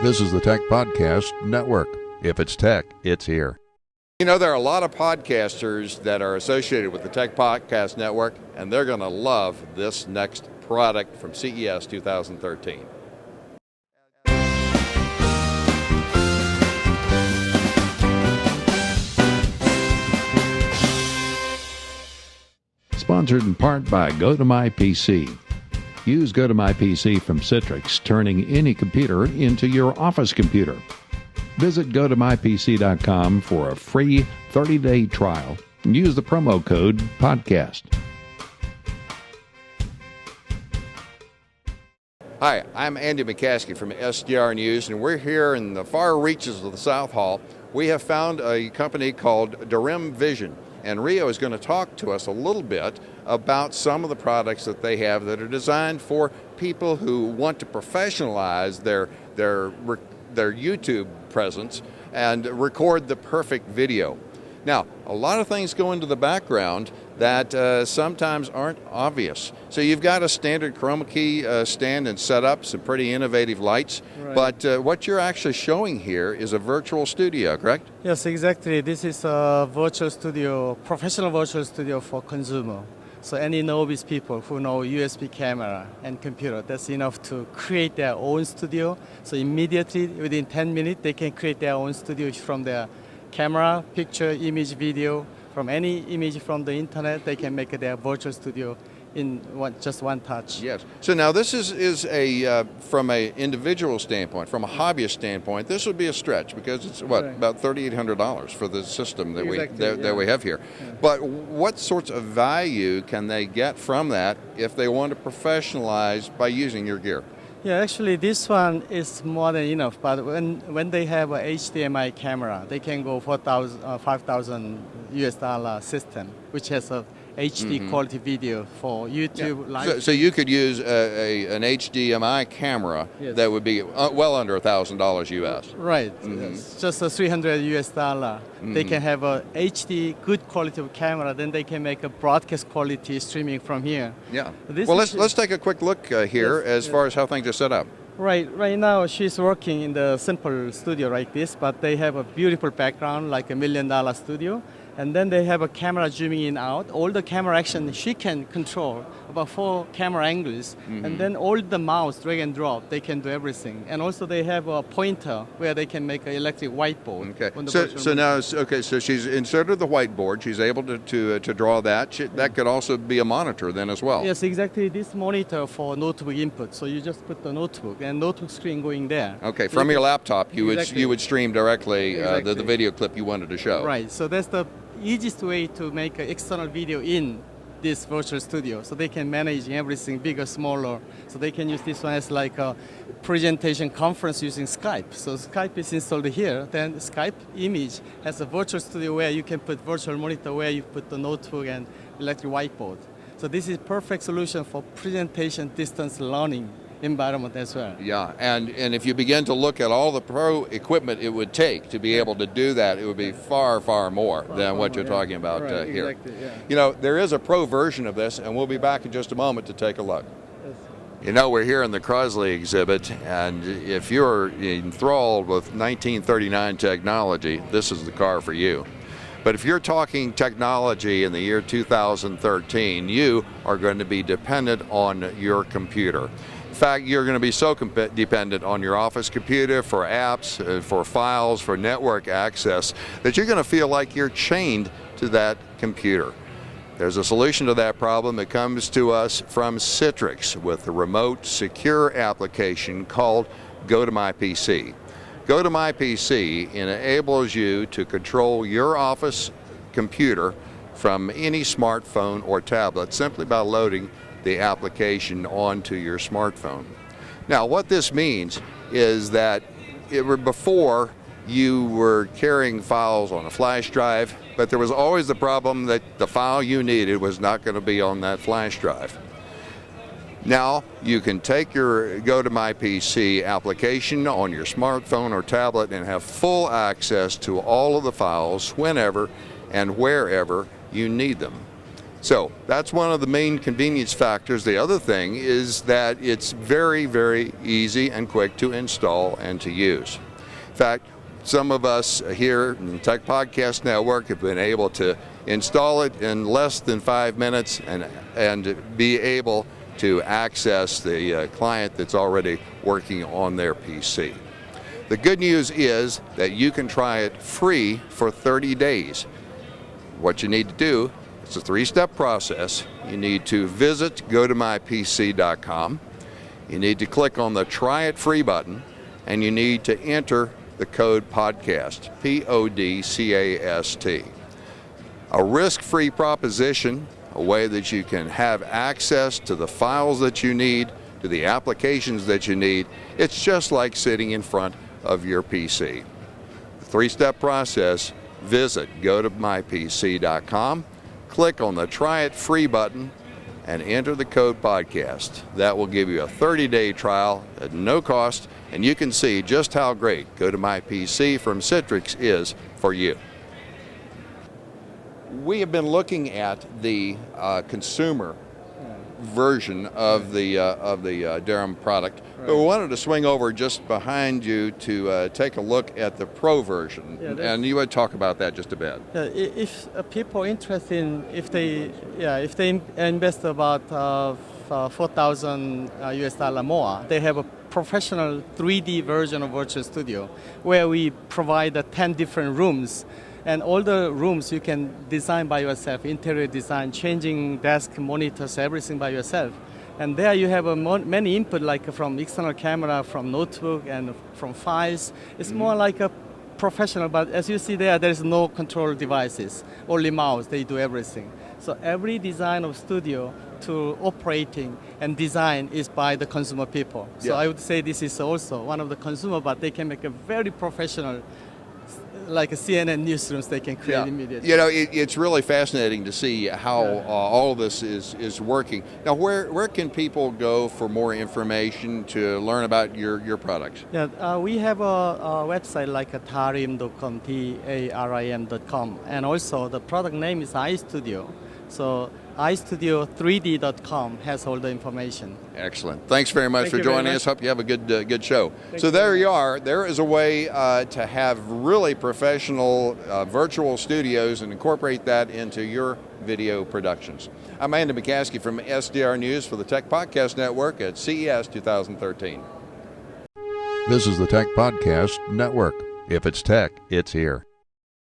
This is the Tech Podcast Network. If it's tech, it's here. You know, there are a lot of podcasters that are associated with the Tech Podcast Network, and they're going to love this next product from CES 2013. Sponsored in part by GoToMyPC. Use GoToMyPC from Citrix, turning any computer into your office computer. Visit GoToMyPC.com for a free 30-day trial and use the promo code PODCAST. Hi, I'm Andy McCaskey from SDR News, and we're here in the far reaches of the South Hall. We have found a company called DarimVision, and Rio is going to talk to us a little bit about some of the products that they have that are designed for people who want to professionalize their YouTube presence and record the perfect video. Now, a lot of things go into the background that sometimes aren't obvious. So you've got a standard chroma key stand and setup, some pretty innovative lights, right. But what you're actually showing here is a virtual studio, correct? Yes, exactly. This is a virtual studio, professional virtual studio for consumer. So any novice people who know USB camera and computer, that's enough to create their own studio. So immediately, within 10 minutes, they can create their own studio from their camera, picture, image, video. From any image from the internet, they can make their virtual studio in just one touch. Yes. So now this is a from an individual standpoint, from a hobbyist standpoint, this would be a stretch because it's what, right, about $3,800 for the system that we have here. Yeah. But what sorts of value can they get from that if they want to professionalize by using your gear? Yeah, actually this one is more than enough, but when they have a HDMI camera, they can go for $5,000 system, which has a HD quality video for YouTube live. So you could use an HDMI camera, yes, that would be well under $1,000 US. Right, it's just a $300. They can have a HD good quality of camera, then they can make a broadcast quality streaming from here. Yeah. Well, let's take a quick look here as far as how things are set up. Right now she's working in the simple studio like this, but they have a beautiful background like $1 million studio. And then they have a camera zooming in out. All the camera action she can control, about 4 camera angles. And then all the mouse, drag and drop, they can do everything. And also they have a pointer where they can make an electric whiteboard. Okay. So she's inserted the whiteboard. She's able to draw that. That could also be a monitor then as well. Yes, exactly. This monitor for notebook input. So you just put the notebook and notebook screen going there. Okay. From your laptop, you would stream directly the video clip you wanted to show. Right. So that's the easiest way to make an external video in this virtual studio, so they can manage everything bigger, smaller. So they can use this one as like a presentation conference using Skype. So Skype is installed here. Then Skype image has a virtual studio where you can put virtual monitor where you put the notebook and electric whiteboard. So this is perfect solution for presentation distance learning environment as well. Yeah, and if you begin to look at all the pro equipment it would take to be able to do that, it would be far more than what you're talking about here. Exactly, yeah. You know, there is a pro version of this, and we'll be back in just a moment to take a look. Yes. You know, we're here in the Crosley exhibit, and if you're enthralled with 1939 technology, this is the car for you. But if you're talking technology in the year 2013, you are going to be dependent on your computer. In fact, you're going to be so dependent on your office computer for apps, for files, for network access, that you're going to feel like you're chained to that computer. There's a solution to that problem that comes to us from Citrix with a remote, secure application called GoToMyPC. GoToMyPC enables you to control your office computer from any smartphone or tablet simply by loading the application onto your smartphone. Now, what this means is that before you were carrying files on a flash drive, but there was always the problem that the file you needed was not going to be on that flash drive. Now you can take your GoToMyPC application on your smartphone or tablet and have full access to all of the files whenever and wherever you need them. So that's one of the main convenience factors. The other thing is that it's very, very easy and quick to install and to use. In fact, some of us here in the Tech Podcast Network have been able to install it in less than 5 minutes and be able to access the client that's already working on their PC. The good news is that you can try it free for 30 days. What you need to do, it's a 3-step process. You need to visit GoToMyPC.com. You need to click on the Try It Free button, and you need to enter the code PODCAST, PODCAST. A risk-free proposition, a way that you can have access to the files that you need, to the applications that you need. It's just like sitting in front of your PC. The 3-step process, visit GoToMyPC.com, click on the Try It Free button, and enter the code PODCAST. That will give you a 30-day trial at no cost, and you can see just how great GoToMyPC from Citrix is for you. We have been looking at the consumer version of the Darim product, but we wanted to swing over just behind you to take a look at the Pro version, and you would talk about that just a bit. If people are interested in, if they invest about $4,000 US more, they have a professional 3D version of Virtual Studio where we provide 10 different rooms. And all the rooms you can design by yourself, interior design, changing desk, monitors, everything by yourself. And there you have many input, like from external camera, from notebook, and from files. It's more like a professional, but as you see there is no control devices, only mouse, they do everything. So every design of studio to operating and design is by the consumer people. So I would say this is also one of the consumer, but they can make a very professional, like a CNN newsrooms, they can create immediately. You know, it's really fascinating to see how all of this is working. Now, where can people go for more information to learn about your products? We have a website like a Darim.com, Darim.com, and also the product name is iStudio. So iStudio3D.com has all the information. Excellent. Thanks very much for joining us. Hope you have a good show. So there you are. There is a way to have really professional virtual studios and incorporate that into your video productions. I'm Andy McCaskey from SDR News for the Tech Podcast Network at CES 2013. This is the Tech Podcast Network. If it's tech, it's here.